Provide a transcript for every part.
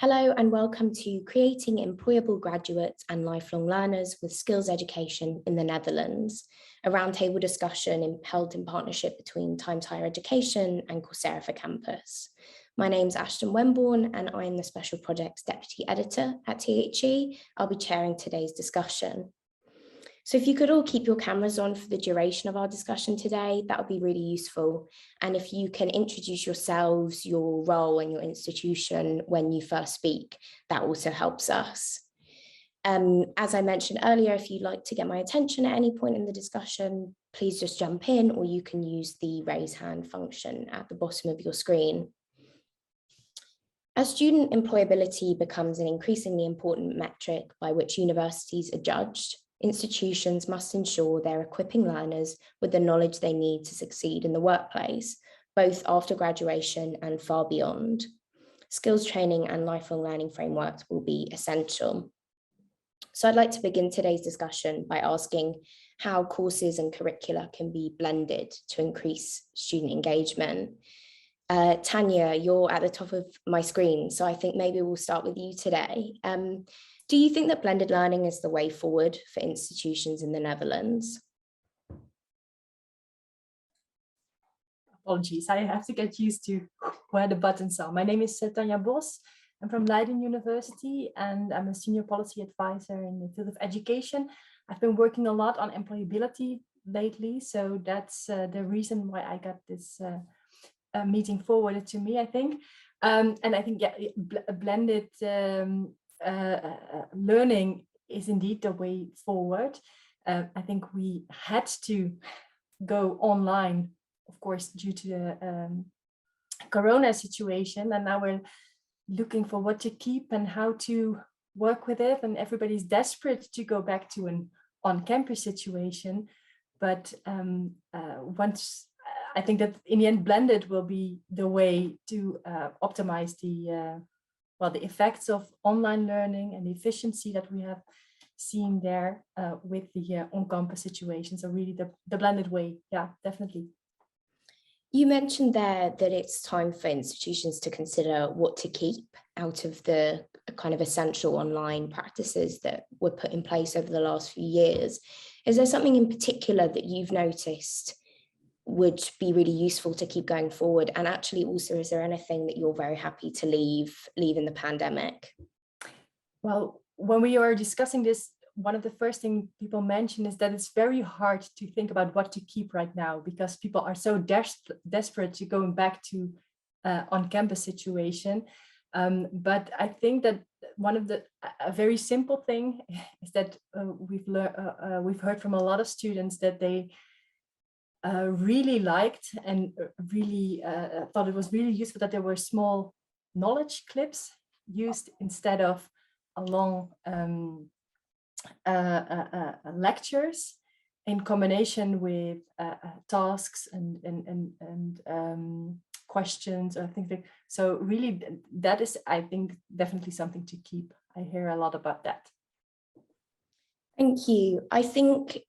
Hello and welcome to Creating Employable Graduates and Lifelong Learners with Skills Education in the Netherlands, a roundtable discussion held in partnership between Times Higher Education and Coursera for Campus. My name's Ashton Wemborn and I'm the Special Projects Deputy Editor at THE. I'll be chairing today's discussion. So if you could all keep your cameras on for the duration of our discussion today, that would be really useful. And if you can introduce yourselves, your role and your institution when you first speak, that also helps us. As I mentioned earlier, if you'd like to get my attention at any point in the discussion, please just jump in, or you can use the raise hand function at the bottom of your screen. As student employability becomes an increasingly important metric by which universities are judged, institutions must ensure they're equipping learners with the knowledge they need to succeed in the workplace, both after graduation and far beyond. Skills training and lifelong learning frameworks will be essential. So I'd like to begin today's discussion by asking how courses and curricula can be blended to increase student engagement. Tanya, you're at the top of my screen, so I think maybe we'll start with you today. Do you think that blended learning is the way forward for institutions in the Netherlands? Apologies, I have to get used to where the buttons are. My name is Tanya Bos. I'm from Leiden University and I'm a senior policy advisor in the field of education. I've been working a lot on employability lately, so that's the reason why I got this meeting forwarded to me, I think. And I think, yeah, blended learning is indeed the way forward. I think we had to go online, of course, due to the Corona situation, and now we're looking for what to keep and how to work with it, and everybody's desperate to go back to an on-campus situation. But once I think that in the end, blended will be the way to optimize the effects of online learning and the efficiency that we have seen there with the on-campus situation. So really the blended way, yeah, definitely. You mentioned there that it's time for institutions to consider what to keep out of the kind of essential online practices that were put in place over the last few years. Is there something in particular that you've noticed would be really useful to keep going forward? And actually also, is there anything that you're very happy to leave in the pandemic? Well, when we are discussing this, one of the first things people mention is that it's very hard to think about what to keep right now because people are so desperate to going back to on-campus situation. But I think that one of a very simple thing is that we've heard from a lot of students that they really liked and really thought it was really useful that there were small knowledge clips used instead of a long lectures in combination with tasks and questions or things like. So really that is, I think, definitely something to keep. I hear a lot about that. Thank you. I think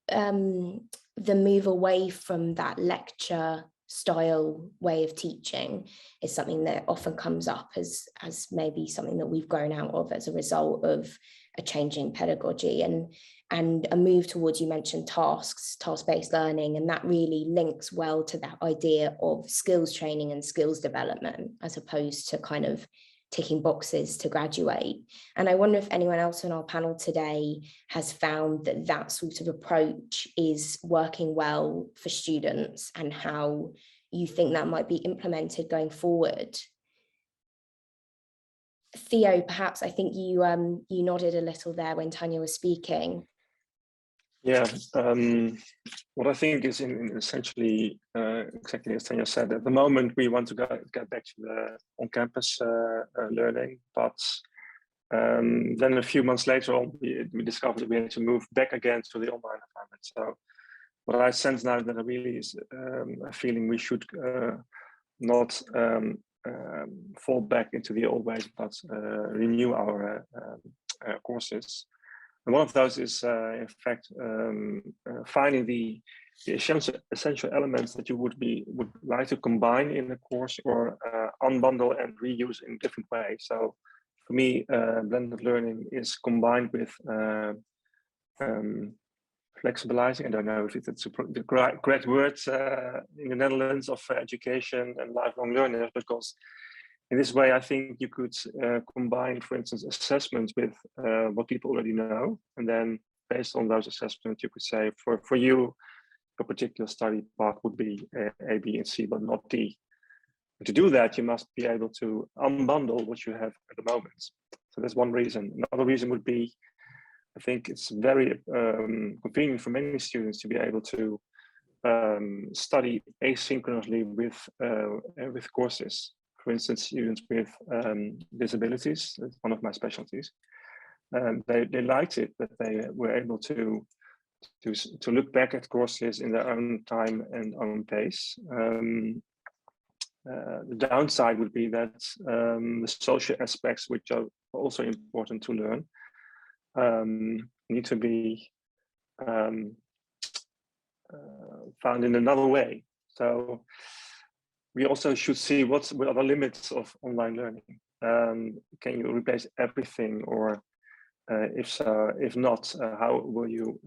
the move away from that lecture style way of teaching is something that often comes up as maybe something that we've grown out of as a result of a changing pedagogy and a move towards, you mentioned task-based learning, and that really links well to that idea of skills training and skills development as opposed to kind of ticking boxes to graduate. And I wonder if anyone else on our panel today has found that that sort of approach is working well for students and how you think that might be implemented going forward. Theo, perhaps I think you nodded a little there when Tanya was speaking. Yeah, what I think is essentially exactly as Tanya said. At the moment, we want to get back to the on-campus learning, but then a few months later on, we discovered that we had to move back again to the online environment. So what I sense now that there really is a feeling we should not fall back into the old ways, but renew our courses. And one of those is, in fact, finding the essential elements that you would like to combine in a course or unbundle and reuse in different ways. So, for me, blended learning is combined with flexibilizing. I don't know if it's the correct words in the Netherlands of education and lifelong learners, because in this way, I think you could combine, for instance, assessments with what people already know. And then based on those assessments, you could say, for you, a particular study path would be A, B, and C, but not D. And to do that, you must be able to unbundle what you have at the moment. So that's one reason. Another reason would be, I think it's very convenient for many students to be able to study asynchronously with courses. For instance, students with disabilities, that's one of my specialties. They liked it that they were able to look back at courses in their own time and own pace. The downside would be that the social aspects, which are also important to learn, need to be found in another way. So we also should see what are the limits of online learning. Can you replace everything, or if so, if not, how will you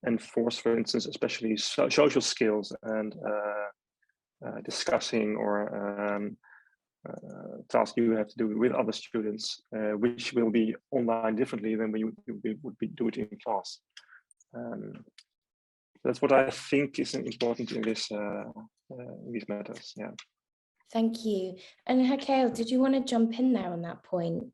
enforce, for instance, especially social skills and discussing or tasks you have to do with other students, which will be online differently than when you would do it in class. That's what I think is important in these matters. Yeah. Thank you. And Hakel, did you want to jump in there on that point?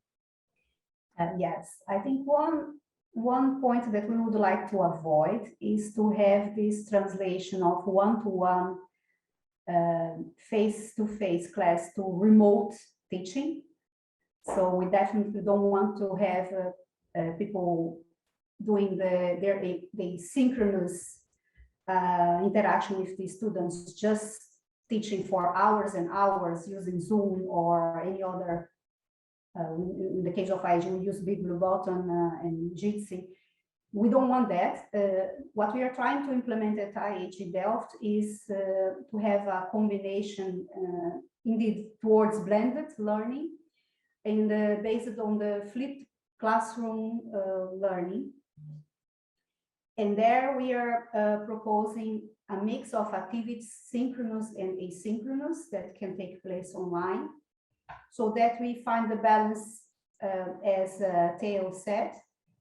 Yes, I think one point that we would like to avoid is to have this translation of one-to-one face-to-face class to remote teaching. So we definitely don't want to have people doing the synchronous interaction with the students, just teaching for hours and hours using Zoom or any other. In the case of IG, we use Big Blue Button and Jitsi. We don't want that. What we are trying to implement at IHE Delft is to have a combination, indeed, towards blended learning, and based on the flipped classroom learning. And there we are proposing a mix of activities, synchronous and asynchronous, that can take place online, so that we find the balance, as Theo said,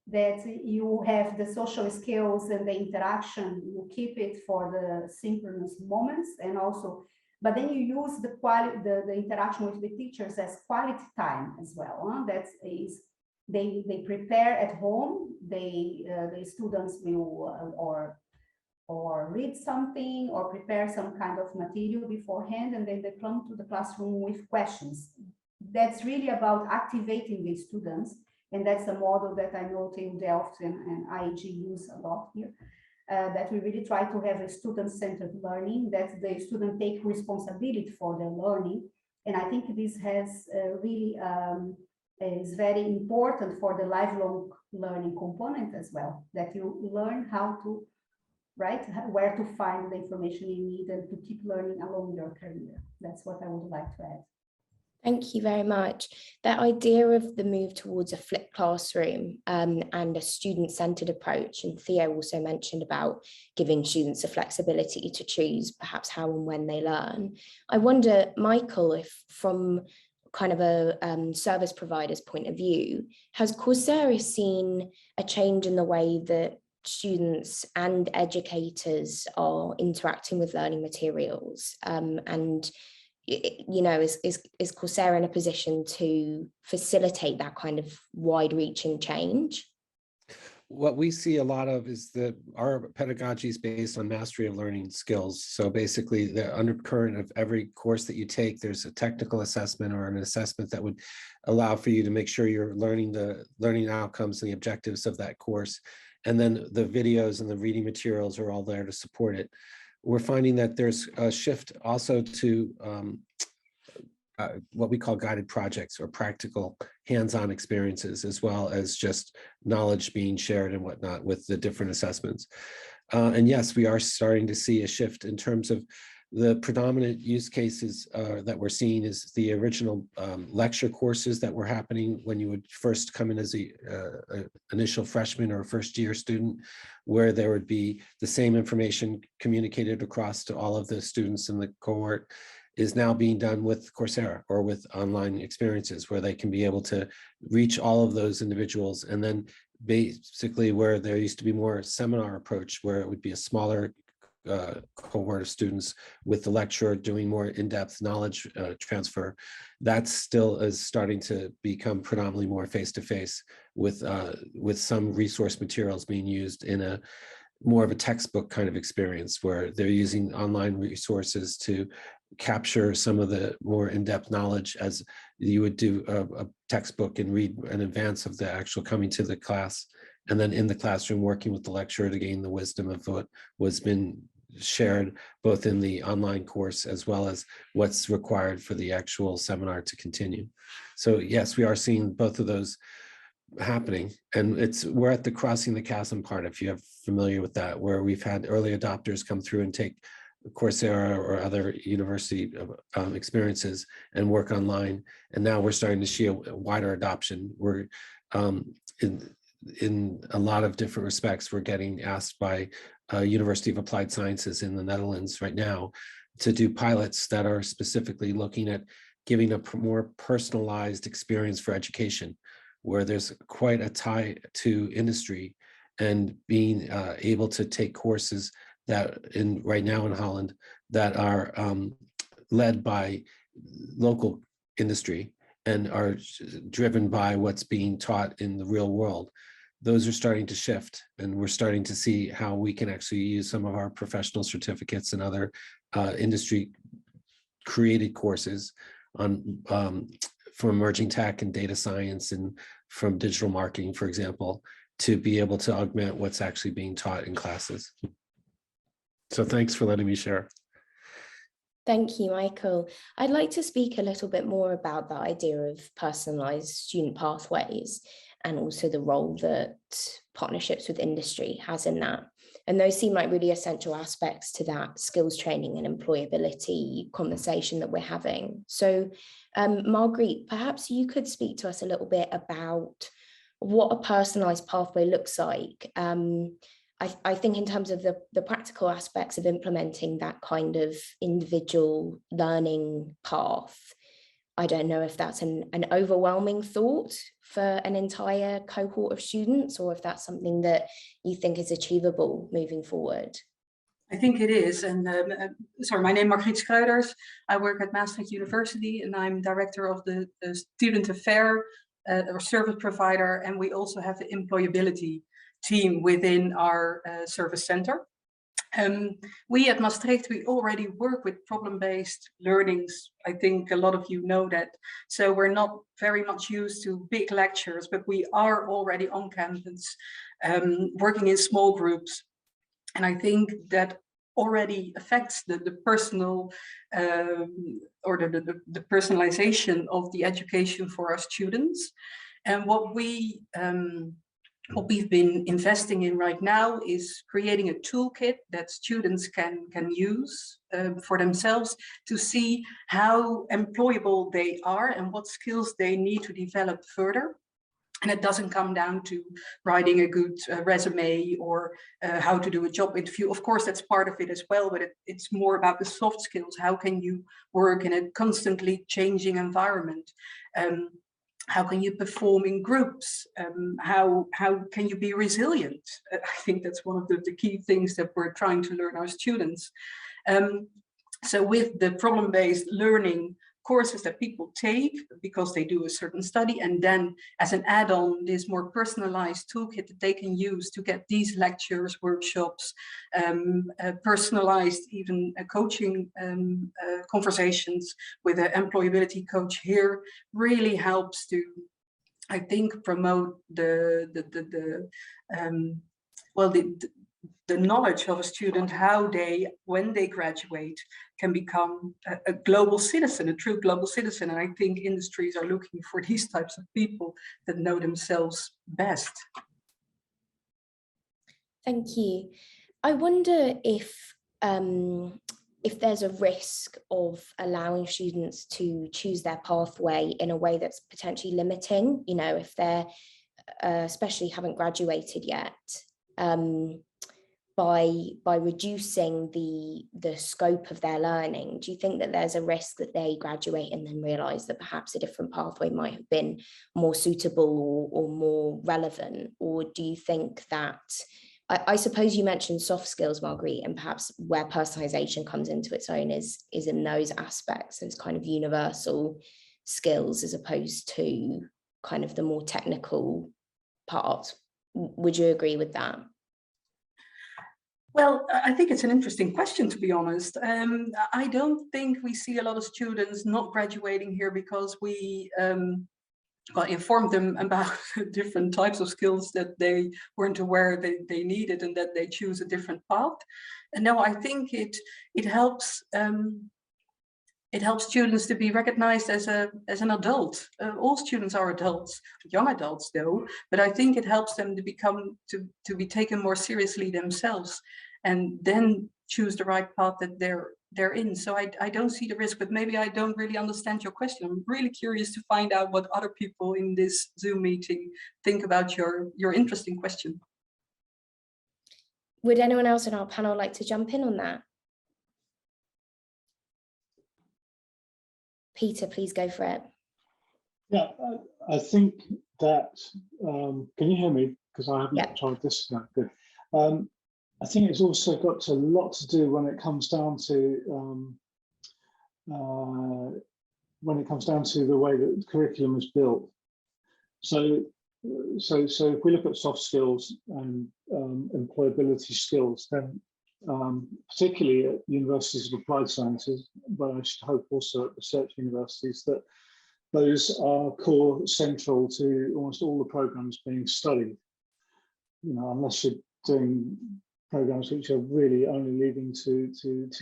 that you have the social skills and the interaction, you keep it for the synchronous moments, and also, but then you use the interaction with the teachers as quality time as well. Huh? That is, they prepare at home, the students will or read something or prepare some kind of material beforehand, and then they come to the classroom with questions. That's really about activating the students, and that's a model that I know TU Delft and IEG use a lot here, that we really try to have a student-centered learning, that the student take responsibility for their learning. And I think this has really is very important for the lifelong learning component as well, that you learn how to, right, where to find the information you need and to keep learning along your career. That's what I would like to add. Thank you very much. That idea of the move towards a flipped classroom and a student-centered approach, and Theo also mentioned about giving students the flexibility to choose perhaps how and when they learn. I wonder, Michael, if from kind of a service provider's point of view, has Coursera seen a change in the way that students and educators are interacting with learning materials, and you know, is Coursera in a position to facilitate that kind of wide-reaching change? What we see a lot of is that our pedagogy is based on mastery of learning skills. So basically, the undercurrent of every course that you take, there's a technical assessment or an assessment that would allow for you to make sure you're learning the learning outcomes and the objectives of that course. And then the videos and the reading materials are all there to support it. We're finding that there's a shift also to what we call guided projects or practical hands-on experiences, as well as just knowledge being shared and whatnot with the different assessments. And yes, we are starting to see a shift in terms of the predominant use cases that we're seeing is the original lecture courses that were happening when you would first come in as a initial freshman or first year student, where there would be the same information communicated across to all of the students in the cohort, is now being done with Coursera or with online experiences, where they can be able to reach all of those individuals. And then basically where there used to be more seminar approach, where it would be a smaller cohort of students with the lecturer doing more in-depth knowledge transfer, that still is starting to become predominantly more face-to-face with some resource materials being used in a more of a textbook kind of experience, where they're using online resources to capture some of the more in-depth knowledge as you would do a textbook and read in advance of the actual coming to the class, and then in the classroom working with the lecturer to gain the wisdom of what was been shared both in the online course as well as what's required for the actual seminar to continue. So yes, we are seeing both of those happening, and we're at the crossing the chasm part, if you're familiar with that, where we've had early adopters come through and take Coursera or other university experiences and work online, and now we're starting to see a wider adoption. We're in a lot of different respects, we're getting asked by University of Applied Sciences in the Netherlands right now to do pilots that are specifically looking at giving a more personalized experience for education, where there's quite a tie to industry, and being able to take courses that right now in Holland that are led by local industry and are driven by what's being taught in the real world. Those are starting to shift, and we're starting to see how we can actually use some of our professional certificates and other industry created courses on from emerging tech and data science and from digital marketing, for example, to be able to augment what's actually being taught in classes. So thanks for letting me share. Thank you, Michael. I'd like to speak a little bit more about the idea of personalized student pathways and also the role that partnerships with industry has in that. And those seem like really essential aspects to that skills training and employability conversation that we're having. So Marguerite, perhaps you could speak to us a little bit about what a personalized pathway looks like. I think in terms of the practical aspects of implementing that kind of individual learning path, I don't know if that's an overwhelming thought for an entire cohort of students, or if that's something that you think is achievable moving forward. I think it is. And sorry, my name is Margriet Schreuders. I work at Maastricht University, and I'm director of the student affair or service provider. And we also have the employability team within our service center. We at Maastricht, we already work with problem-based learnings. I think a lot of you know that. So we're not very much used to big lectures, but we are already on campus, working in small groups. And I think that already affects the personal or the personalization of the education for our students. And what we've been investing in right now is creating a toolkit that students can use for themselves to see how employable they are and what skills they need to develop further. And it doesn't come down to writing a good resume or how to do a job interview. Of course, that's part of it as well, but it's more about the soft skills. How can you work in a constantly changing environment? How can you perform in groups? How can you be resilient? I think that's one of the key things that we're trying to learn our students. So with the problem-based learning courses that people take because they do a certain study, and then as an add-on, this more personalized toolkit that they can use to get these lectures, workshops, personalized even coaching conversations with an employability coach here really helps to, I think, promote the knowledge of a student, how they, when they graduate, can become a global citizen, a true global citizen. And I think industries are looking for these types of people that know themselves best. Thank you. I wonder if if there's a risk of allowing students to choose their pathway in a way that's potentially limiting, you know, if they're especially haven't graduated yet, by reducing the scope of their learning. Do you think that there's a risk that they graduate and then realize that perhaps a different pathway might have been more suitable or more relevant? Or do you think that, I suppose you mentioned soft skills, Marguerite, and perhaps where personalization comes into its own is in those aspects, those kind of universal skills, as opposed to kind of the more technical part. Would you agree with that? Well, I think it's an interesting question, to be honest. I don't think we see a lot of students not graduating here because we informed them about different types of skills that they weren't aware they needed and that they choose a different path. And no, I think it helps students to be recognized as an adult. All students are adults, young adults though, but I think it helps them to be taken more seriously themselves and then choose the right path that they're in. So I don't see the risk, but maybe I don't really understand your question. I'm really curious to find out what other people in this Zoom meeting think about your interesting question. Would anyone else in our panel like to jump in on that? Peter, please go for it. Yeah, I think that, can you hear me? Because I haven't tried this now. Good. I think it's also got a lot to do when it comes down to the way that the curriculum is built. So if we look at soft skills and employability skills, then particularly at universities of applied sciences, but I should hope also at research universities, that those are core central to almost all the programs being studied. You know, unless you're doing programs which are really only leading to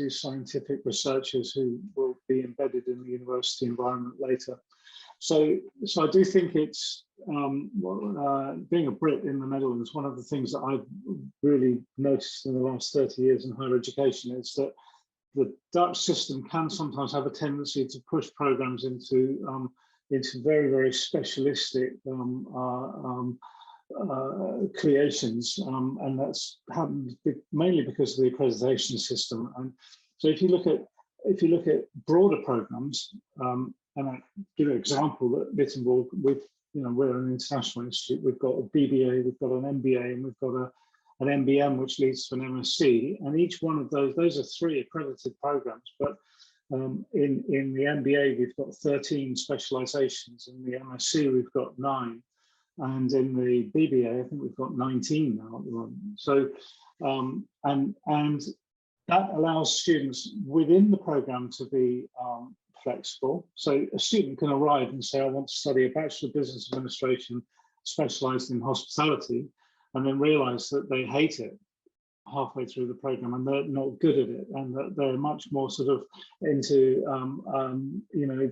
scientific researchers who will be embedded in the university environment later. So I do think it's, being a Brit in the Netherlands, one of the things that I've really noticed in the last 30 years in higher education is that the Dutch system can sometimes have a tendency to push programs into very, very specialistic creations, and that's happened mainly because of the accreditation system. And so if you look at broader programs, and I give an example that Wittenborg, we're an international institute. We've got a BBA, we've got an MBA, and we've got an MBM, which leads to an MSc. And each one of those are 3 accredited programs. But in the MBA, we've got 13 specializations. In the MSc, we've got 9. And in the BBA, I think we've got 19 now at the moment. So, and that allows students within the program to be flexible. So a student can arrive and say, I want to study a Bachelor of Business Administration specialized in hospitality, and then realize that they hate it halfway through the program and they're not good at it, and that they're much more sort of into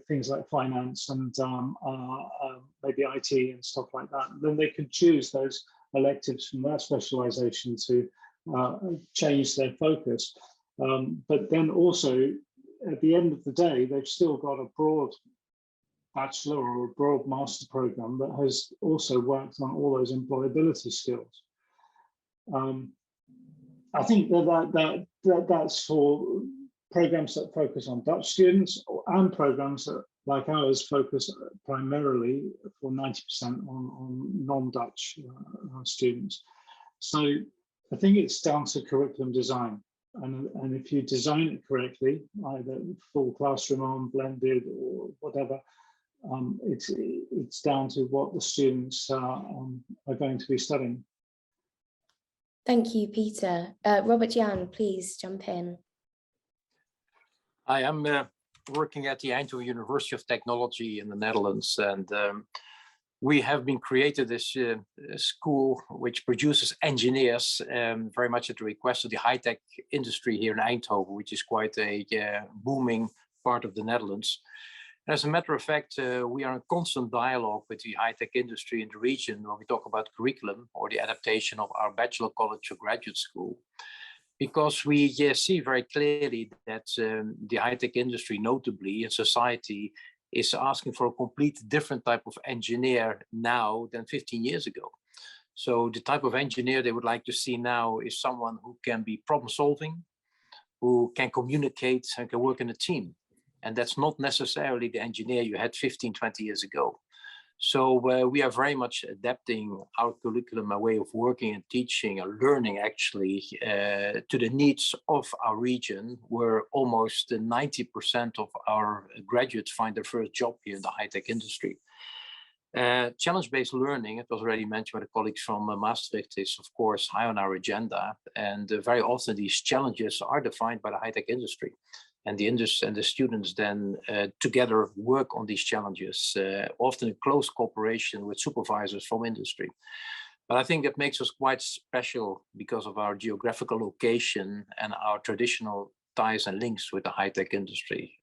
things like finance and maybe IT and stuff like that. Then they can choose those electives from that specialization to change their focus. But then also at the end of the day, they've still got a broad bachelor or a broad master program that has also worked on all those employability skills. I think that's for programs that focus on Dutch students and programs that, like ours, focus primarily for 90% on non-Dutch students. So I think it's down to curriculum design. And if you design it correctly, either full classroom on, blended or whatever, it's down to what the students are going to be studying. Thank you, Peter. Robert Jan, please jump in. I am working at the Eindhoven University of Technology in the Netherlands, and we have been created this school which produces engineers very much at the request of the high-tech industry here in Eindhoven, which is quite a booming part of the Netherlands. And as a matter of fact, we are in constant dialogue with the high-tech industry in the region when we talk about curriculum or the adaptation of our bachelor college or graduate school. because we see very clearly that the high-tech industry, notably in society, is asking for a complete different type of engineer now than 15 years ago. So the type of engineer they would like to see now is someone who can be problem solving, who can communicate and can work in a team. And that's not necessarily the engineer you had 15, 20 years ago. So we are very much adapting our curriculum, our way of working and teaching and learning actually to the needs of our region, where almost 90% of our graduates find their first job here in the high-tech industry. Challenge-based learning, it was already mentioned by the colleagues from Maastricht, is of course high on our agenda. And very often these challenges are defined by the high-tech industry. And the students then together work on these challenges, often in close cooperation with supervisors from industry. But I think that makes us quite special because of our geographical location and our traditional ties and links with the high-tech industry.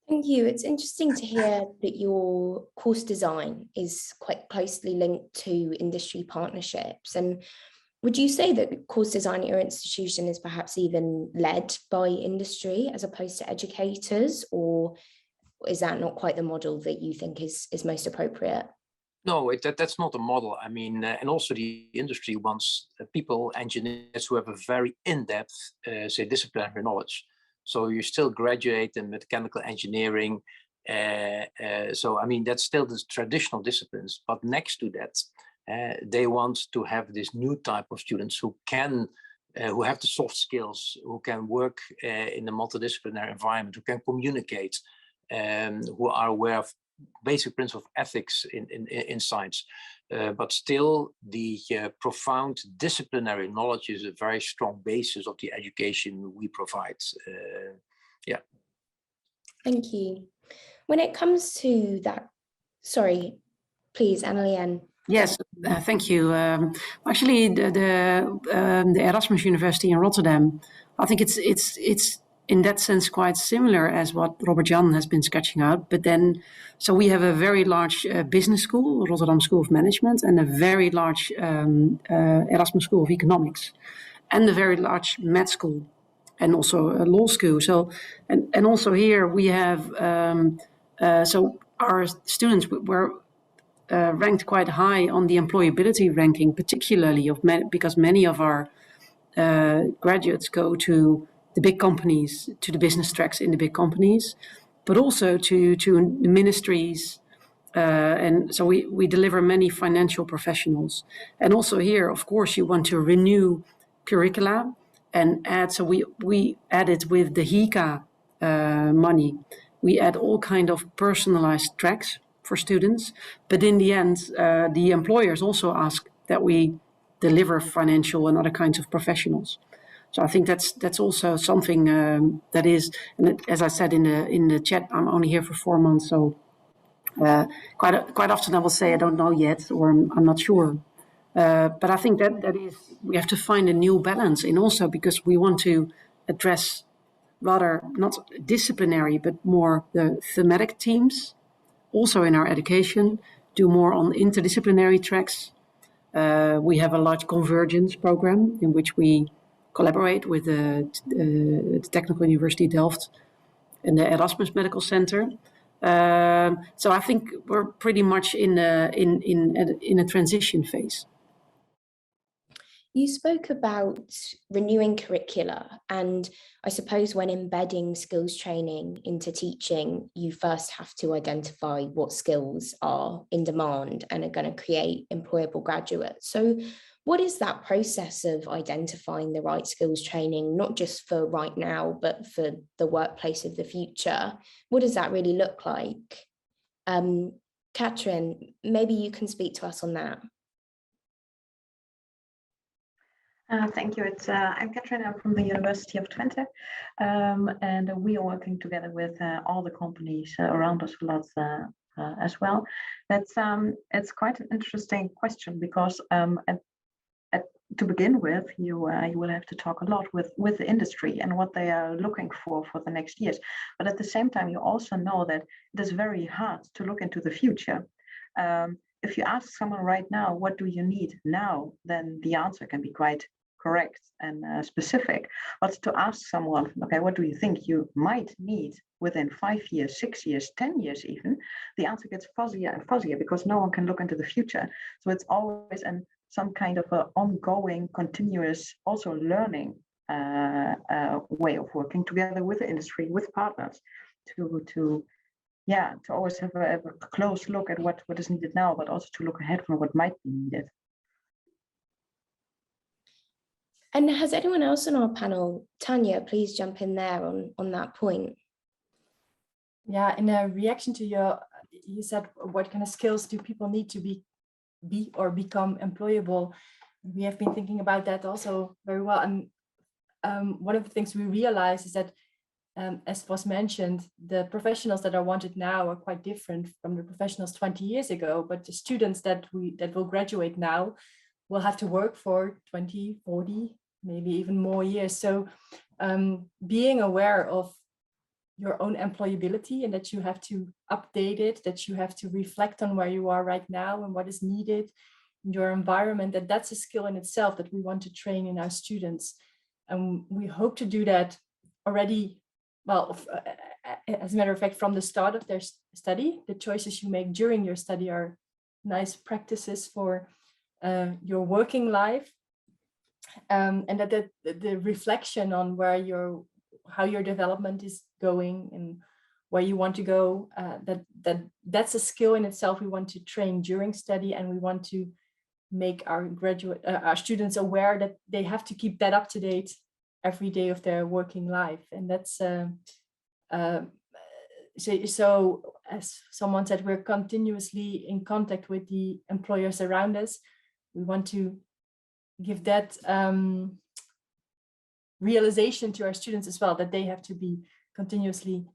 Thank you. It's interesting to hear that your course design is quite closely linked to industry partnerships. And would you say that course design at your institution is perhaps even led by industry as opposed to educators, or is that not quite the model that you think is most appropriate? No, that's not a model. I mean, and also the industry wants people, engineers who have a very in-depth, say, disciplinary knowledge. So you still graduate in mechanical engineering. So, I mean, that's still the traditional disciplines, but next to that, they want to have this new type of students who can, who have the soft skills, who can work in a multidisciplinary environment, who can communicate, who are aware of basic principles of ethics in science. But still, the profound disciplinary knowledge is a very strong basis of the education we provide. Yeah. Thank you. When it comes to that, sorry, please, Annelienne. Yes, thank you. Actually, the Erasmus University in Rotterdam, I think it's in that sense quite similar as what Robert Jan has been sketching out. But then, so we have a very large business school, Rotterdam School of Management, and a very large Erasmus School of Economics, and a very large med school, and also a law school. So, and also here we have, so our students were ranked quite high on the employability ranking, particularly because many of our graduates go to the big companies, to the business tracks in the big companies, but also to the ministries. And so we deliver many financial professionals. And also here, of course, you want to renew curricula and add, so we added with the HICA money, we add all kind of personalized tracks for students. But in the end, the employers also ask that we deliver financial and other kinds of professionals. So I think that's also something that is, and as I said in the chat, I'm only here for 4 months, so quite often I will say I don't know yet, or I'm not sure. But I think that is, we have to find a new balance, and also because we want to address rather not disciplinary, but more the thematic themes, also in our education, do more on interdisciplinary tracks. We have a large convergence program in which we collaborate with the Technical University Delft and the Erasmus Medical Center. So I think we're pretty much in a transition phase. You spoke about renewing curricula, and I suppose when embedding skills training into teaching, you first have to identify what skills are in demand and are going to create employable graduates. So what is that process of identifying the right skills training, not just for right now, but for the workplace of the future? What does that really look like? Katrin, maybe you can speak to us on that. Thank you. I'm Katrin. I'm from the University of Twente, and we are working together with all the companies around us a lot as well. It's quite an interesting question because to begin with, you will have to talk a lot with the industry and what they are looking for the next years. But at the same time, you also know that it is very hard to look into the future. If you ask someone right now, what do you need now, then the answer can be quite correct and specific, but to ask someone, okay, what do you think you might need within 5 years, 6 years, 10 years even, the answer gets fuzzier and fuzzier because no one can look into the future. So it's always some kind of an ongoing, continuous, also learning way of working together with the industry, with partners, to always have a close look at what is needed now, but also to look ahead from what might be needed. And has anyone else on our panel, Tanya, please jump in there on that point. Yeah, in a reaction to you said, what kind of skills do people need to be or become employable? We have been thinking about that also very well. And one of the things we realize is that, as was mentioned, the professionals that are wanted now are quite different from the professionals 20 years ago, but the students that will graduate now will have to work for 20, 40, maybe even more years. So being aware of your own employability and that you have to update it, that you have to reflect on where you are right now and what is needed in your environment, that's a skill in itself that we want to train in our students. And we hope to do that already, well, as a matter of fact, from the start of their study. The choices you make during your study are nice practices for your working life. And that the reflection on how your development is going and where you want to go, that's a skill in itself we want to train during study, and we want to make our students aware that they have to keep that up to date every day of their working life. And that's so as someone said, we're continuously in contact with the employers around us. We want to give that realization to our students as well, that they have to be continuously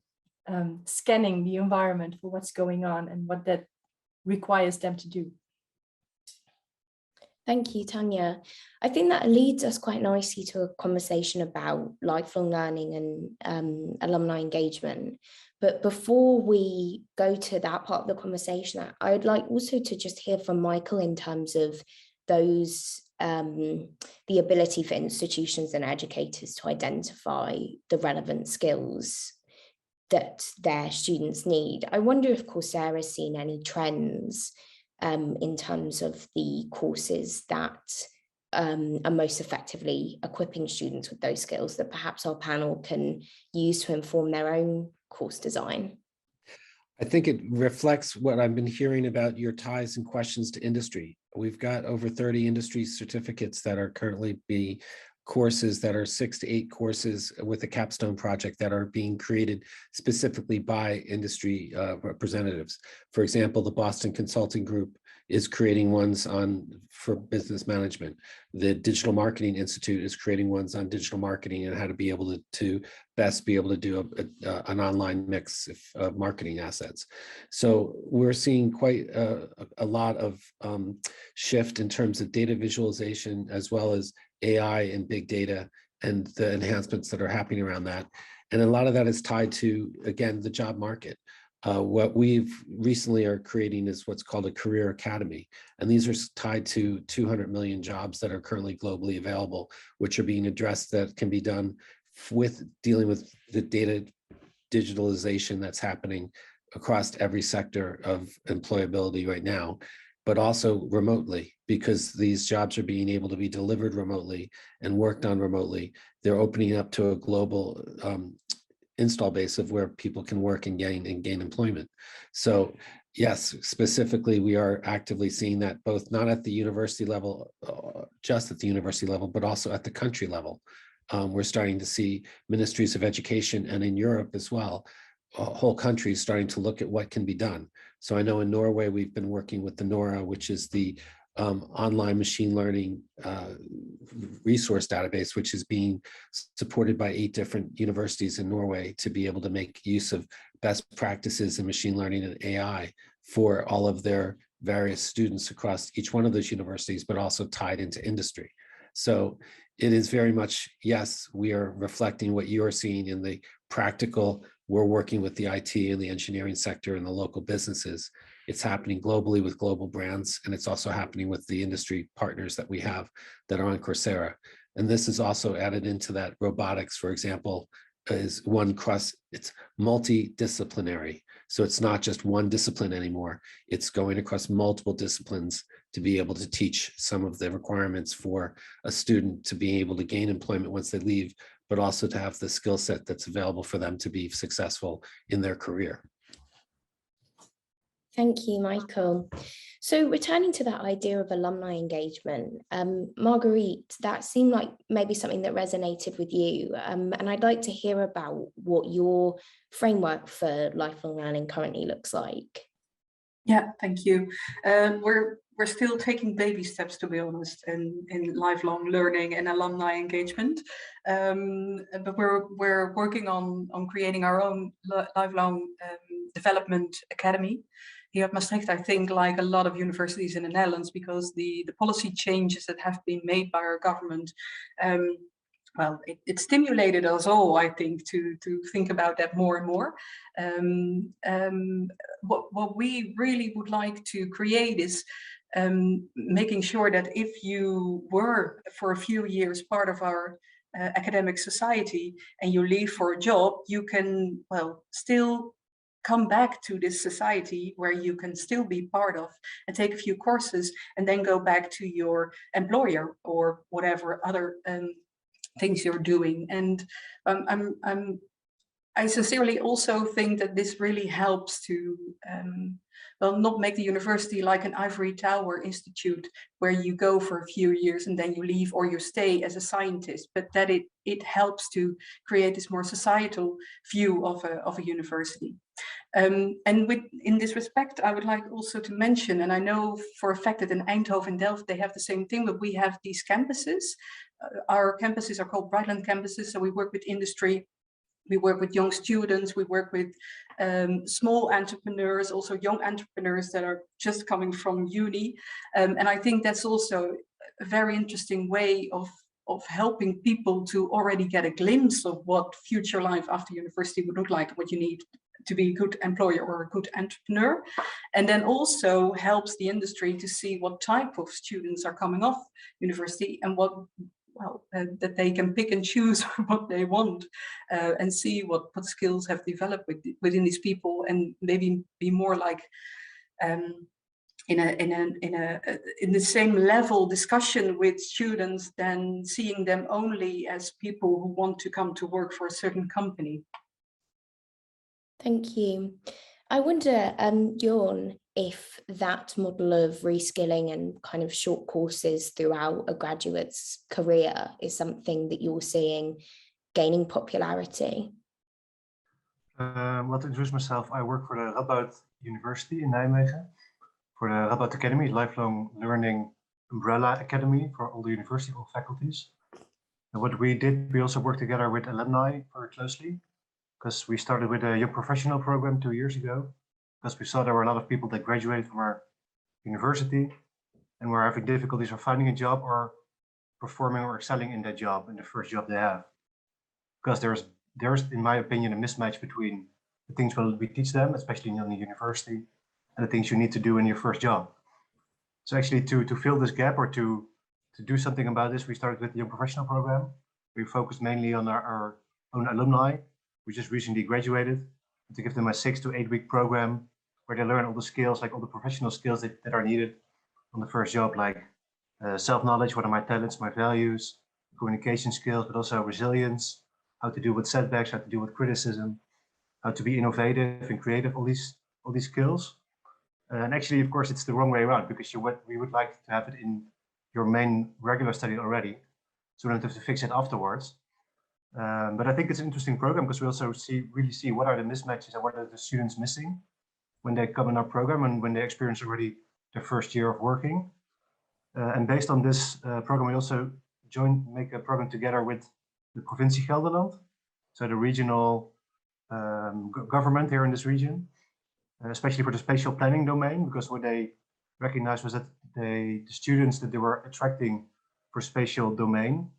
scanning the environment for what's going on and what that requires them to do. Thank you, Tanya. I think that leads us quite nicely to a conversation about lifelong learning and alumni engagement. But before we go to that part of the conversation, I would like also to just hear from Michael in terms of those, the ability for institutions and educators to identify the relevant skills that their students need. I wonder if Coursera has seen any trends in terms of the courses that are most effectively equipping students with those skills that perhaps our panel can use to inform their own course design. I think it reflects what I've been hearing about your ties and questions to industry. We've got over 30 industry certificates that are currently courses that are 6 to 8 courses with a capstone project that are being created specifically by industry representatives. For example, the Boston Consulting Group is creating ones for business management. The Digital Marketing Institute is creating ones on digital marketing and how to be able to best be able to do an online mix of marketing assets. So we're seeing quite a lot of shift in terms of data visualization, as well as AI and big data and the enhancements that are happening around that. And a lot of that is tied to, again, the job market. What we've recently are creating is what's called a career academy. And these are tied to 200 million jobs that are currently globally available, which are being addressed, that can be done with dealing with the data digitalization that's happening across every sector of employability right now, but also remotely, because these jobs are being able to be delivered remotely and worked on remotely. They're opening up to a global install base of where people can work and gain employment. So yes, specifically, we are actively seeing that, both not at the university level, just at the university level, but also at the country level. We're starting to see ministries of education, and in Europe as well, whole countries starting to look at what can be done. So I know in Norway, we've been working with the NORA, which is the online machine learning resource database, which is being supported by 8 different universities in Norway to be able to make use of best practices in machine learning and AI for all of their various students across each one of those universities, but also tied into industry. So it is very much, yes, we are reflecting what you are seeing in the practical. We're working with the IT and the engineering sector and the local businesses. It's happening globally with global brands, and it's also happening with the industry partners that we have that are on Coursera. And this is also added into that. Robotics, for example, is one cross, it's multidisciplinary. So it's not just one discipline anymore. It's going across multiple disciplines to be able to teach some of the requirements for a student to be able to gain employment once they leave, but also to have the skill set that's available for them to be successful in their career. Thank you, Michael. So returning to that idea of alumni engagement, Marguerite, that seemed like maybe something that resonated with you. And I'd like to hear about what your framework for lifelong learning currently looks like. Yeah, thank you. We're still taking baby steps, to be honest, in lifelong learning and alumni engagement. But we're working on creating our own lifelong development academy here at Maastricht. I think, like a lot of universities in the Netherlands, because the policy changes that have been made by our government, well, it stimulated us all, I think, to think about that more and more. What we really would like to create is making sure that if you were for a few years part of our academic society and you leave for a job, you can, well, still come back to this society where you can still be part of and take a few courses and then go back to your employer or whatever other things you're doing. And I sincerely also think that this really helps to well, not make the university like an ivory tower institute where you go for a few years and then you leave or you stay as a scientist, but that it helps to create this more societal view of a university. And in this respect, I would like also to mention, and I know for a fact that in Eindhoven, Delft, they have the same thing, but we have these campuses. Our campuses are called Brightland campuses, so we work with industry. We work with young students, we work with small entrepreneurs, also young entrepreneurs that are just coming from uni. And I think that's also a very interesting way of helping people to already get a glimpse of what future life after university would look like, what you need to be a good employer or a good entrepreneur. And then also helps the industry to see what type of students are coming off university and what, well, that they can pick and choose what they want and see what skills have developed within these people, and maybe be more like in the same level discussion with students than seeing them only as people who want to come to work for a certain company. Thank you. I wonder, Jorn, if that model of reskilling and kind of short courses throughout a graduate's career is something that you're seeing gaining popularity. Well, to introduce myself, I work for the Hubbard University in Nijmegen, for the Hubbard Academy, lifelong learning umbrella academy for all the university, all faculties. And what we did, we also worked together with alumni very closely, because we started with a young professional program 2 years ago, because we saw there were a lot of people that graduated from our university and were having difficulties of finding a job or performing or excelling in that job, in the first job they have. Because there's, in my opinion, a mismatch between the things we teach them, especially in the university, and the things you need to do in your first job. So actually to fill this gap or to do something about this, we started with the young professional program. We focused mainly on our own alumni, who just recently graduated, to give them a 6 to 8 week program where they learn all the skills, like all the professional skills that are needed on the first job, like self-knowledge, what are my talents, my values, communication skills, but also resilience, how to deal with setbacks, how to deal with criticism, how to be innovative and creative, all these skills. And actually, of course, it's the wrong way around, because we would like to have it in your main regular study already, so we don't have to fix it afterwards. But I think it's an interesting program, because we also really see what are the mismatches and what are the students missing when they come in our program and when they experience already their first year of working. And based on this program, we also make a program together with the Provincie Gelderland, so the regional government here in this region, especially for the spatial planning domain, because what they recognized was that the students that they were attracting for spatial domain,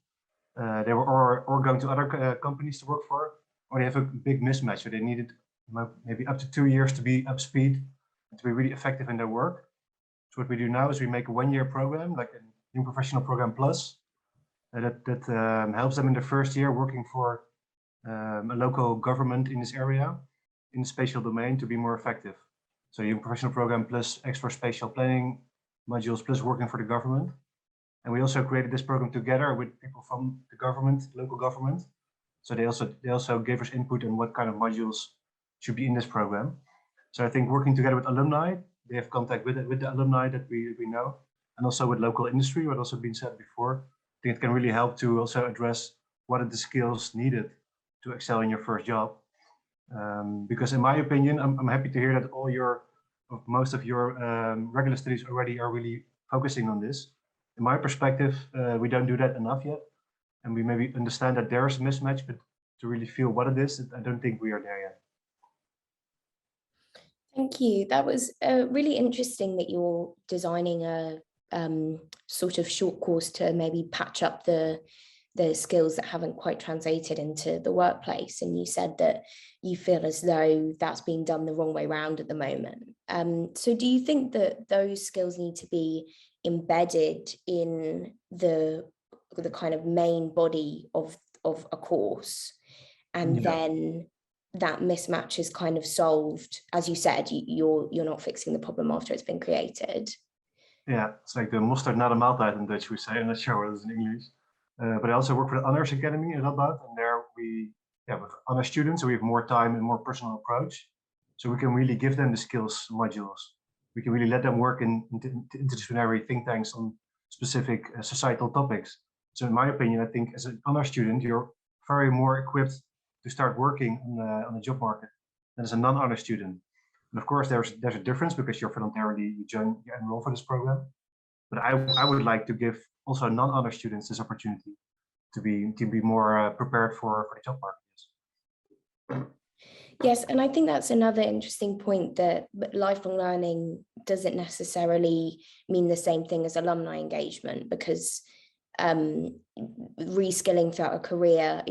they were or going to other companies to work for, or they have a big mismatch, so they needed maybe up to 2 years to be up speed, to be really effective in their work. So what we do now is we make a 1 year program, like a new professional program plus, that helps them in the first year working for a local government in this area, in the spatial domain, to be more effective. So young professional program plus extra spatial planning modules plus working for the government. And we also created this program together with people from the government, local government. So they also gave us input on what kind of modules should be in this program. So I think working together with alumni, they have contact with the alumni that we know, and also with local industry, what also been said before. I think it can really help to also address what are the skills needed to excel in your first job. Because in my opinion, I'm happy to hear that most of your regular studies already are really focusing on this. In my perspective, we don't do that enough yet. And we maybe understand that there's a mismatch, but to really feel what it is, I don't think we are there yet. Thank you. That was really interesting that you're designing a sort of short course to maybe patch up the skills that haven't quite translated into the workplace. And you said that you feel as though that's being done the wrong way around at the moment. So do you think that those skills need to be embedded in the kind of main body of a course, and then that mismatch is kind of solved? As you said, you're not fixing the problem after it's been created. Yeah, it's like the mosterd na de maaltijd in Dutch, we say. I'm not sure what it is in English. But I also work for the Honors Academy in Rotterdam, and there we with honor students, so we have more time and more personal approach. So we can really give them the skills modules. We can really let them work in interdisciplinary think tanks on specific societal topics. So in my opinion, I think as an honor student, you're very more equipped to start working on the job market than as a non-honor student. And of course, there's a difference because you're voluntarily you enroll for this program. But I would like to give also non-honor students this opportunity to be more prepared for the job market. Yes, and I think that's another interesting point, that lifelong learning doesn't necessarily mean the same thing as alumni engagement, because reskilling throughout a career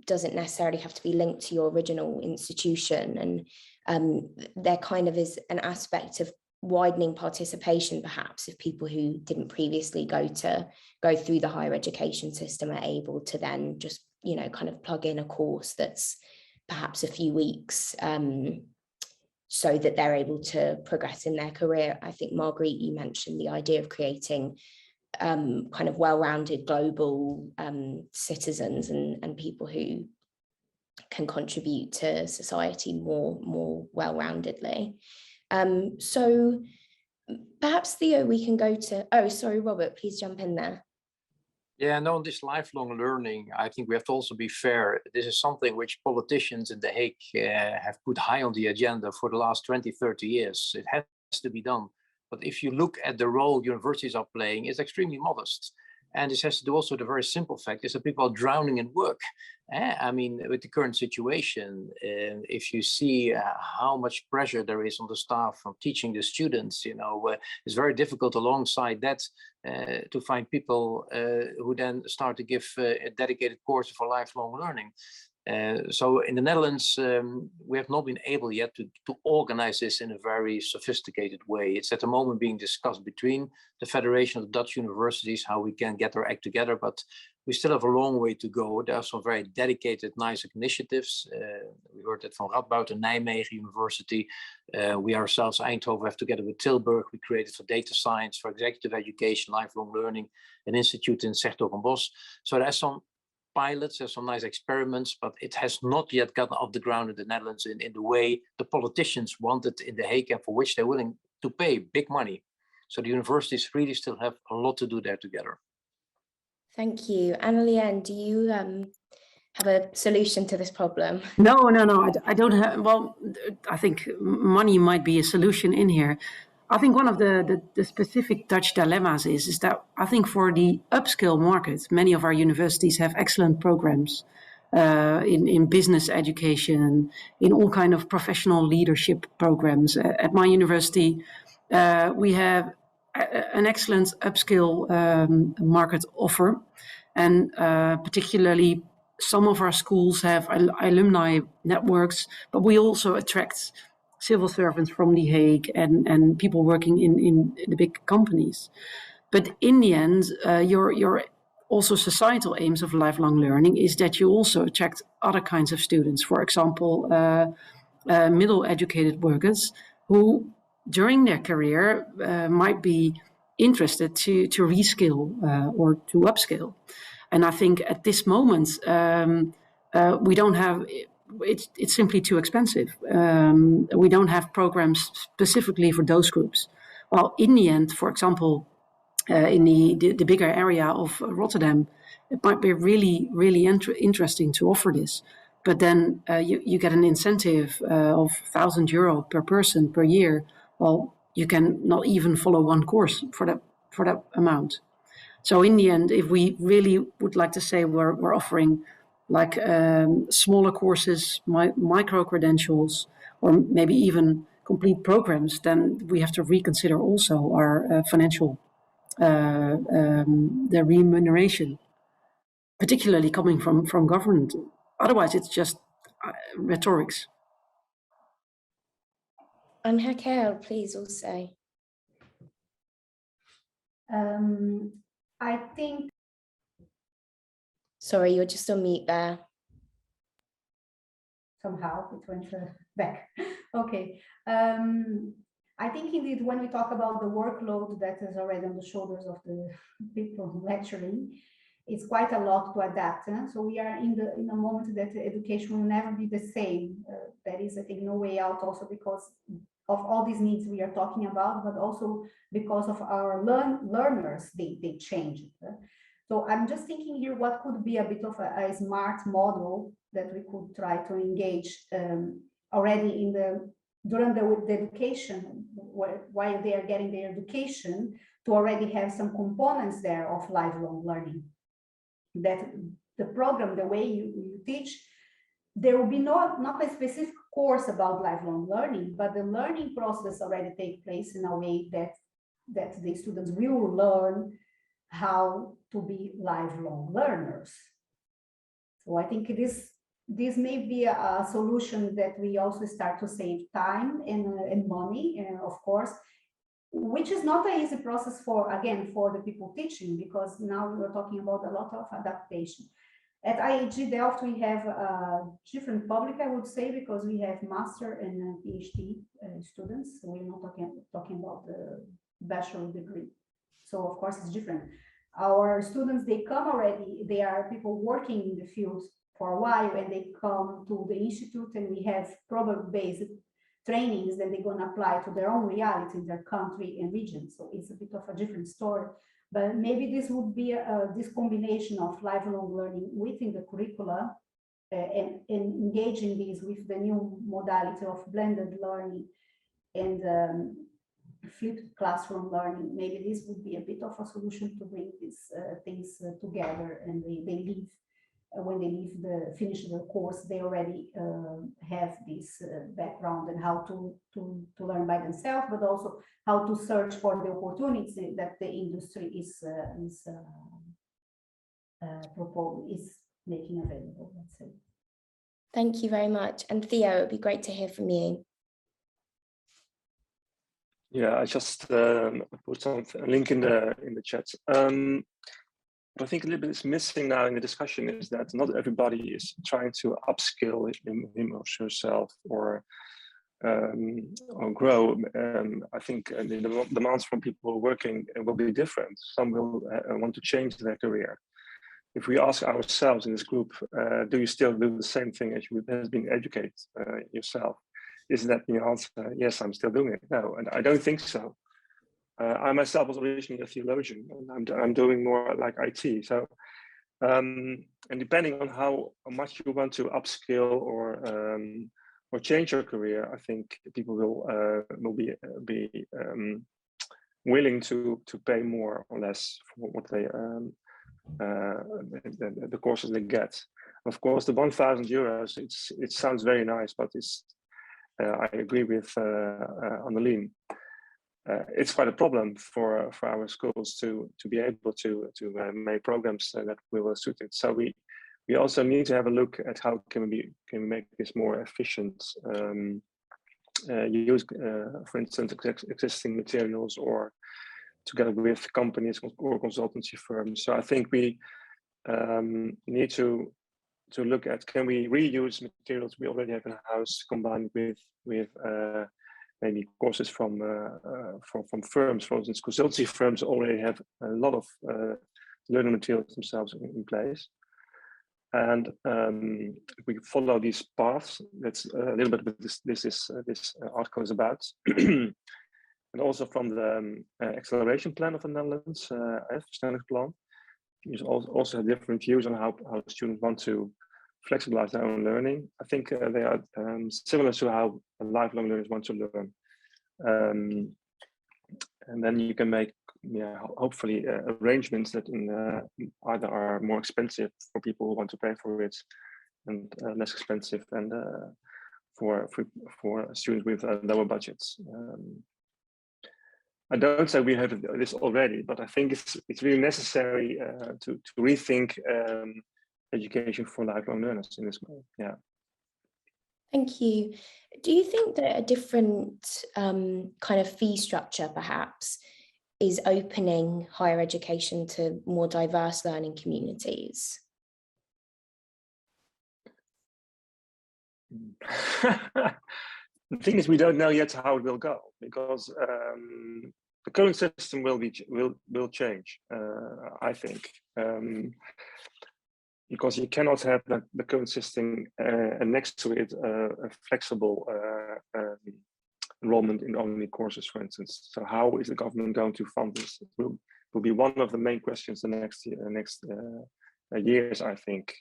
doesn't necessarily have to be linked to your original institution. And there kind of is an aspect of widening participation, perhaps, if people who didn't previously go through the higher education system are able to then just, kind of plug in a course that's perhaps a few weeks, so that they're able to progress in their career. I think, Marguerite, you mentioned the idea of creating kind of well-rounded global citizens and people who can contribute to society more well-roundedly. So perhaps, Theo, we can go to, oh, sorry, Robert, please jump in there. Yeah, no, on this lifelong learning, I think we have to also be fair. This is something which politicians in The Hague have put high on the agenda for the last 20, 30 years. It has to be done. But if you look at the role universities are playing, it's extremely modest. And this has to do also with the very simple fact is that people are drowning in work. I mean, with the current situation, if you see how much pressure there is on the staff from teaching the students, it's very difficult alongside that to find people who then start to give a dedicated course for lifelong learning. So in the Netherlands, we have not been able yet to organize this in a very sophisticated way. It's at the moment being discussed between the Federation of Dutch Universities, how we can get our act together, but we still have a long way to go. There are some very dedicated, nice initiatives. We heard that from Radboud and Nijmegen University. We ourselves, Eindhoven, have together with Tilburg, we created for data science, for executive education, lifelong learning, an institute in 's-Hertogenbosch. So there's some pilots, there's some nice experiments, but it has not yet gotten off the ground in the Netherlands in the way the politicians wanted in The Hague, and for which they're willing to pay big money. So the universities really still have a lot to do there together. Thank you. Anneliane, do you have a solution to this problem? No, I don't have. Well, I think money might be a solution in here. I think one of the specific Dutch dilemmas is that I think for the upskill market, many of our universities have excellent programs in business education, in all kind of professional leadership programs. At my university, we have an excellent upskill market offer, and particularly some of our schools have alumni networks, but we also attract civil servants from The Hague and people working in the big companies. But in the end, your also societal aims of lifelong learning is that you also attract other kinds of students. For example, middle educated workers who during their career might be interested to reskill or to upskill. And I think at this moment, we don't have, it's simply too expensive. We don't have programs specifically for those groups. Well, in the end, for example, in the bigger area of Rotterdam, it might be really interesting to offer this. But then you get an incentive of €1,000 per person per year. Well, you can not even follow one course for that amount. So in the end, if we really would like to say we're offering like smaller courses, micro credentials, or maybe even complete programs, then we have to reconsider also our financial the remuneration, particularly coming from government. Otherwise, it's just rhetorics. And Raquel, please also. I think. Sorry, you're just on mute there. Somehow it went back. Okay. I think indeed when we talk about the workload that is already on the shoulders of the people lecturing, it's quite a lot to adapt. So we are in a moment that education will never be the same. There is, I think, no way out, also because of all these needs we are talking about, but also because of our learners, they change. So I'm just thinking here, what could be a bit of a smart model that we could try to engage already during the education, while they are getting their education, to already have some components there of lifelong learning. That the program, the way you teach, there will be not a specific course about lifelong learning, but the learning process already takes place in a way that the students will learn how to be lifelong learners. So I think this may be a solution that we also start to save time and money, of course, which is not an easy process for the people teaching, because now we're talking about a lot of adaptation. At IAG Delft, we have a different public, I would say, because we have master and PhD students. So we're not talking about the bachelor degree. So of course it's different. Our students, they come already, they are people working in the field for a while, and they come to the institute, and we have problem-based trainings that they're going to apply to their own reality in their country and region. So it's a bit of a different story. But maybe this would be this combination of lifelong learning within the curricula and engaging these with the new modality of blended learning and flipped classroom learning. Maybe this would be a bit of a solution to bring these things together, and they leave. When they finish the course, they already have this background and how to learn by themselves, but also how to search for the opportunities that the industry is making available. Let's say. Thank you very much. And Theo, it would be great to hear from you. Yeah, I just put a link in the chat. What I think a little bit is missing now in the discussion is that not everybody is trying to upskill him or herself or grow. I think the demands from people who are working will be different. Some will want to change their career. If we ask ourselves in this group, do you still do the same thing as you have been educated yourself? Isn't that the answer? Yes, I'm still doing it. No, and I don't think so. I myself was originally a theologian, and I'm doing more like IT. So, and depending on how much you want to upskill or change your career, I think people will be willing to pay more or less for what they the courses they get. Of course, the €1,000 it sounds very nice, but it's I agree with Annelien. It's quite a problem for our schools to be able to make programs that will suit it. So we also need to have a look at how can we make this more efficient. Use, for instance, existing materials or together with companies or consultancy firms. So I think we need to look at, can we reuse materials we already have in house combined with maybe courses from firms. For instance, consultancy firms already have a lot of learning materials themselves in place. And if we follow these paths, that's a little bit what this article is about. And also from the acceleration plan of the Netherlands, plan, there's also different views on how students want to flexibilize their own learning. I think they are similar to how lifelong learners want to learn. And then you can make, hopefully arrangements that either are more expensive for people who want to pay for it, and less expensive and for students with lower budgets. I don't say we have this already, but I think it's really necessary to rethink education for lifelong learners in this way. Yeah. Thank you. Do you think that a different kind of fee structure perhaps is opening higher education to more diverse learning communities? The thing is, we don't know yet how it will go, because the current system will change, I think, because you cannot have the current system and next to it a flexible enrollment in only courses, for instance. So how is the government going to fund this? It will be one of the main questions the next years, I think.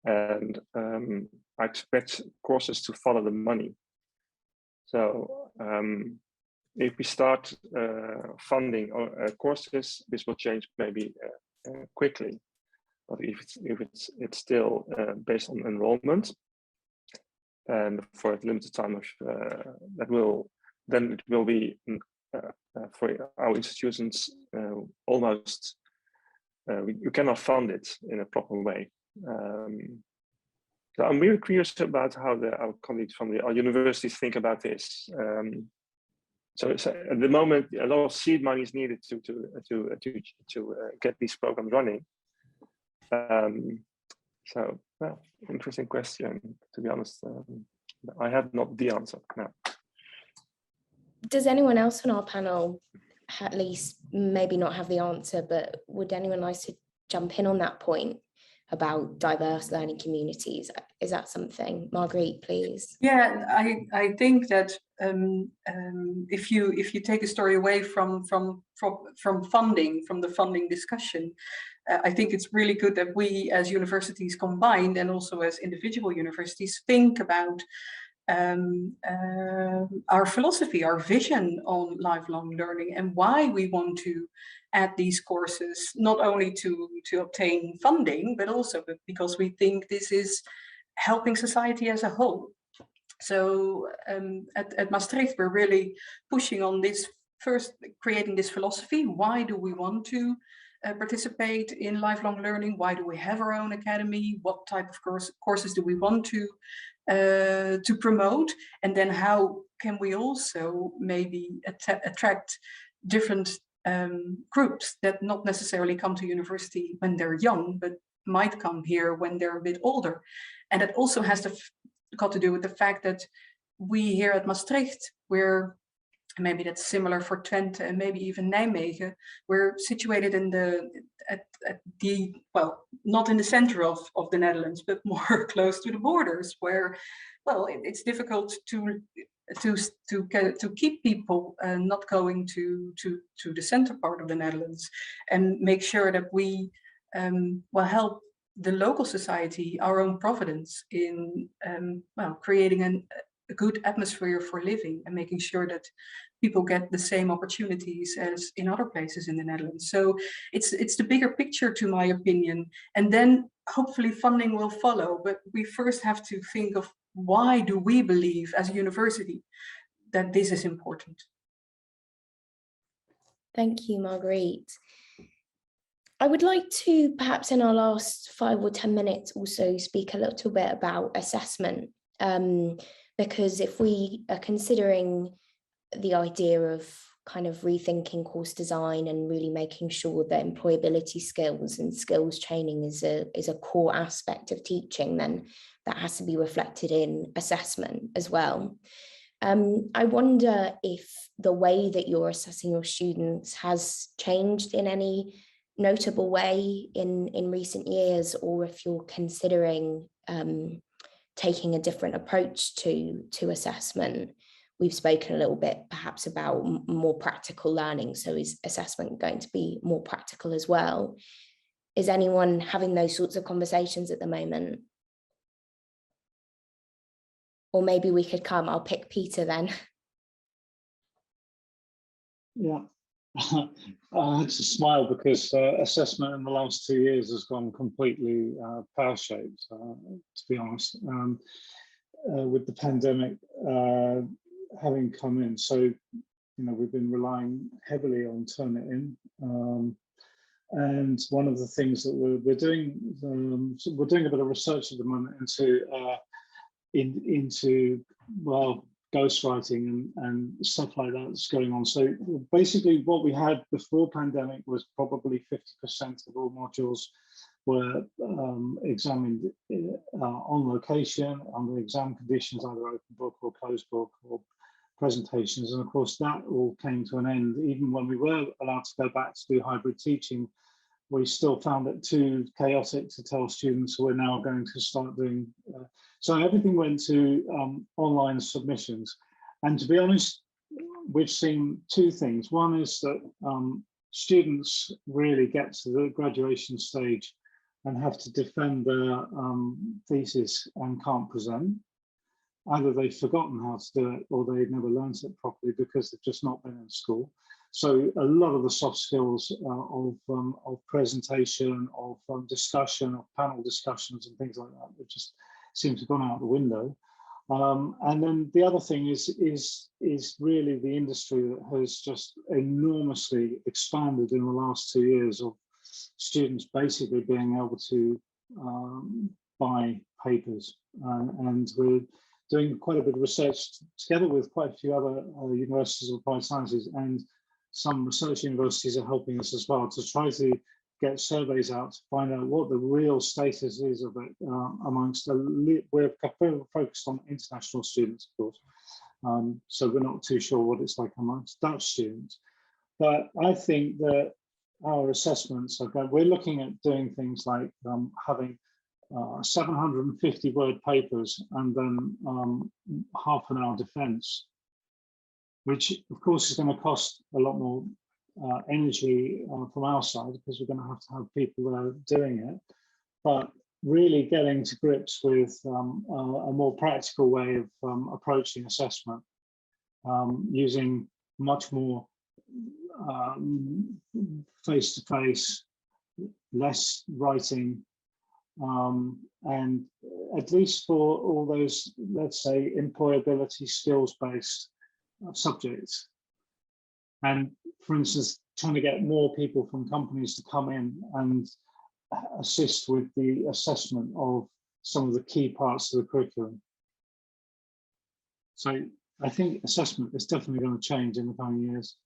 And I expect courses to follow the money. So if we start funding courses, this will change maybe quickly. But if it's still based on enrollment, and for a limited time of then it will be for our institutions almost you cannot fund it in a proper way. So I'm really curious about how our colleagues from our universities think about this. So at the moment, a lot of seed money is needed to get these programs running. So, well, interesting question. To be honest, I have not the answer now. Does anyone else on our panel, at least maybe not have the answer, but would anyone like to jump in on that point about diverse learning communities? Is that something? Marguerite, please. Yeah, I think that if you take a story away from funding, from the funding discussion, I think it's really good that we as universities combined and also as individual universities think about our philosophy, our vision on lifelong learning, and why we want to add these courses, not only to obtain funding, but also because we think this is helping society as a whole. So at Maastricht, we're really pushing on this, first creating this philosophy. Why do we want to participate in lifelong learning? Why do we have our own academy? What type of courses do we want to promote? And then how can we also maybe attract different groups that not necessarily come to university when they're young, but might come here when they're a bit older. And it also has got to do with the fact that we here at Maastricht, we're, maybe that's similar for Twente and maybe even Nijmegen, we're situated in well, not in the center of the Netherlands, but more close to the borders, where, well, it's difficult to keep people not going to the center part of the Netherlands, and make sure that we will help the local society, our own province, in well, creating a good atmosphere for living and making sure that people get the same opportunities as in other places in the Netherlands. So it's the bigger picture, to my opinion, and then hopefully funding will follow. But we first have to think of, why do we believe as a university that this is important? Thank you, Marguerite. I would like to, perhaps in our last 5 or 10 minutes, also speak a little bit about assessment, because if we are considering the idea of kind of rethinking course design and really making sure that employability skills and skills training is a core aspect of teaching, then that has to be reflected in assessment as well. I wonder if the way that you're assessing your students has changed in any notable way in recent years, or if you're considering taking a different approach to assessment. We've spoken a little bit perhaps about more practical learning. So is assessment going to be more practical as well? Is anyone having those sorts of conversations at the moment? Or maybe we could I'll pick Peter then. Yeah, I had to smile because assessment in the last 2 years has gone completely pear-shaped, to be honest, with the pandemic having come in. So, you know, we've been relying heavily on Turnitin. And one of the things that we're doing, we're doing a bit of research at the moment into well, ghostwriting and stuff like that that's going on. So basically what we had before pandemic was probably 50% of all modules were examined on location, under exam conditions, either open book or closed book or presentations. And of course that all came to an end. Even when we were allowed to go back to do hybrid teaching, we still found it too chaotic to tell students we're now going to start doing. So everything went to online submissions. And to be honest, we've seen two things. One is that students really get to the graduation stage and have to defend their thesis and can't present. Either they've forgotten how to do it or they've never learned it properly because they've just not been in school. So a lot of the soft skills of presentation, of discussion, of panel discussions and things like that, that just seem to have gone out the window. And then the other thing is really the industry that has just enormously expanded in the last 2 years of students basically being able to buy papers. And we're doing quite a bit of research together with quite a few other universities of applied sciences, and some research universities are helping us as well to try to get surveys out to find out what the real status is of it amongst we're focused on international students, of course. So we're not too sure what it's like amongst Dutch students. But I think that our assessments we're looking at doing things like having 750 word papers and then half an hour defense, which of course is going to cost a lot more energy from our side because we're going to have people there doing it. But really getting to grips with a more practical way of approaching assessment, using much more face-to-face, less writing, and at least for all those, let's say, employability skills-based subjects. And for instance, trying to get more people from companies to come in and assist with the assessment of some of the key parts of the curriculum. So I think assessment is definitely going to change in the coming years.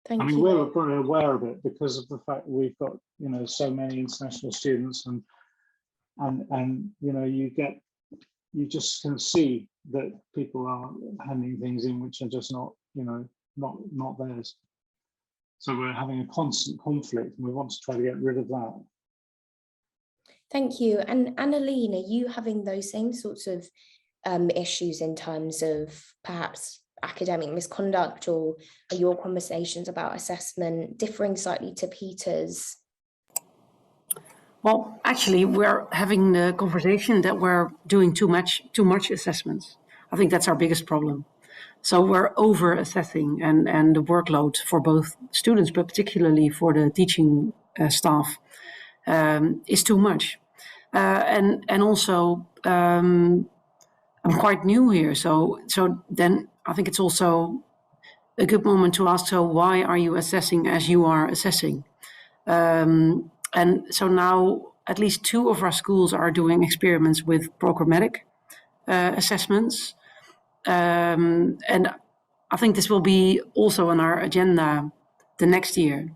Thank I mean, you. we're very aware of it because of the fact that we've got, you know, so many international students, and you know, you just can see that people are handing things in which are just not, you know, not theirs. So we're having a constant conflict, and we want to try to get rid of that. Thank you. And Annalene, are you having those same sorts of issues in terms of perhaps academic misconduct, or are your conversations about assessment differing slightly to Peter's? Well, actually, we're having the conversation that we're doing too much assessments. I think that's our biggest problem. So we're over assessing, and the workload for both students, but particularly for the teaching staff, is too much. And also, I'm quite new here, so then I think it's also a good moment to ask, so why are you assessing as you are assessing? And so now at least 2 of our schools are doing experiments with programmatic assessments. And I think this will be also on our agenda the next year.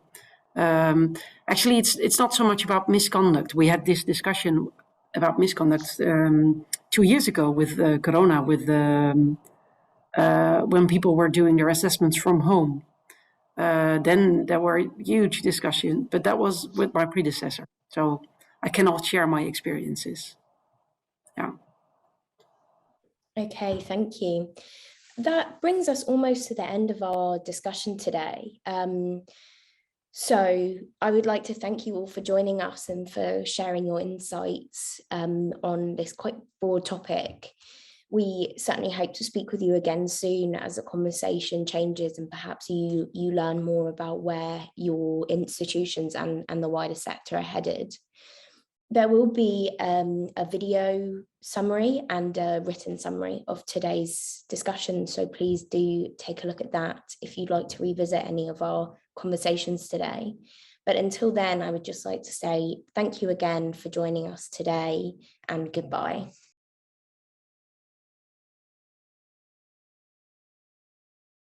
Actually, it's not so much about misconduct. We had this discussion about misconduct 2 years ago with Corona, with when people were doing their assessments from home. Then there were huge discussions, but that was with my predecessor. So I cannot share my experiences. Yeah. Okay, thank you. That brings us almost to the end of our discussion today. So I would like to thank you all for joining us and for sharing your insights on this quite broad topic. We certainly hope to speak with you again soon as the conversation changes and perhaps you learn more about where your institutions and the wider sector are headed. There will be a video summary and a written summary of today's discussion, so please do take a look at that if you'd like to revisit any of our conversations today. But until then, I would just like to say thank you again for joining us today and goodbye.